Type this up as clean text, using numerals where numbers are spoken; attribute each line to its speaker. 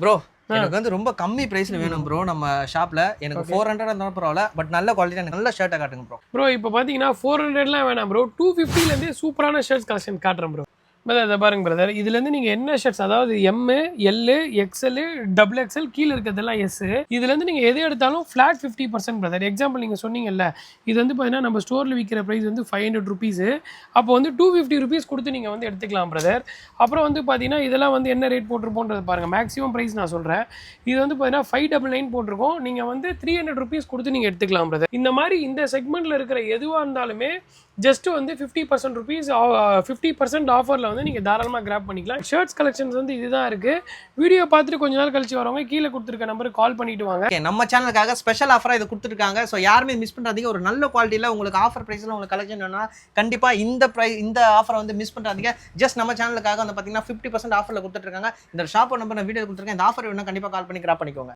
Speaker 1: Bro எனக்கு வந்து ரொம்ப கம்மி பிரைஸ்ல வேணும் ப்ரோ. நம்ம ஷாப்ல எனக்கு 400 இருந்தாலும் பரவாயில்ல, பட் நல்ல குவாலிட்டி எனக்கு நல்ல ஷர்ட்டை காட்டுங்க ப்ரோ.
Speaker 2: ப்ரோ இப்போ பார்த்தீங்கன்னா 400லாம் வேணாம் ப்ரோ, 250லேருந்தே சூப்பரான ஷர்ட்ஸ் கலெக்ஷன் காட்டுறேன் ப்ரோ. பிரதர் இதை பாருங்க பிரதர், இதுலேருந்து நீங்கள் என்ன ஷர்ட்ஸ், அதாவது எம்மு, எல்லு, எக்ஸ்எல்லு, டபுள் எக்ஸ்எல், கீழே இருக்கிறதெல்லாம் எஸ். இதுலேருந்து நீங்கள் எது எடுத்தாலும் ஃப்ளாட் 50% பிரதர். எக்ஸாம்பிள் நீங்கள் சொன்னீங்கல்ல, இது வந்து பார்த்தீங்கன்னா நம்ம ஸ்டோரில் விற்கிற ப்ரைஸ் வந்து 500 ருபீஸு, அப்போ வந்து 250 ருபீஸ் கொடுத்து நீங்கள் வந்து எடுத்துக்கலாம் பிரதர். அப்புறம் வந்து பார்த்தீங்கன்னா இதெல்லாம் வந்து என்ன ரேட் போட்டிருப்போன்றது பாருங்கள், மேக்ஸிமம் ப்ரைஸ் நான் சொல்கிறேன். இது வந்து பார்த்தீங்கன்னா 599 போட்டிருக்கோம், நீங்கள் வந்து 300 ருபீஸ் கொடுத்து நீங்கள் எடுத்துக்கலாம் பிரதர். இந்த மாதிரி இந்த செக்மெண்ட்டில் இருக்கிற எதுவாக இருந்தாலுமே ஜஸ்ட் வந்து 50% ருபீஸ் 50% ஆஃபரில் வந்து நீங்கள் தாராளமாக கிராப் பண்ணிக்கலாம். ஷர்ட்ஸ் கலெக்ஷன்ஸ் வந்து இதுதான் இருக்குது. வீடியோ பார்த்துட்டு கொஞ்ச நாள் கழிச்சு வரவங்க கீழே கொடுத்துருக்க நம்பருக்கு கால் பண்ணிட்டு வாங்க.
Speaker 1: நம்ம சேனலுக்காக ஸ்பெஷல் ஆஃபராக இது கொடுத்துருக்காங்க. ஸோ யாருமே மிஸ் பண்ணுறாதீங்க. ஒரு நல்ல குவாலிட்டியில் உங்களுக்கு ஆஃபர் ப்ரைஸில் உங்களுக்கு கலெக்ஷன் வேணும்னா கண்டிப்பாக இந்த ஆஃபரை வந்து மிஸ் பண்ணுறாதீங்க. ஜஸ்ட் நம்ம சேனலுக்காக வந்து பார்த்தீங்கன்னா 50% ஆஃபரில் கொடுத்துட்ருக்காங்க. இந்த ஷாப்போட நம்பர் நான் வீடியோ கொடுத்துருக்கேன். இந்த ஆஃபர் வேணும் கண்டிப்பாக கால் பண்ணி கிராப் பண்ணிக்கோங்க.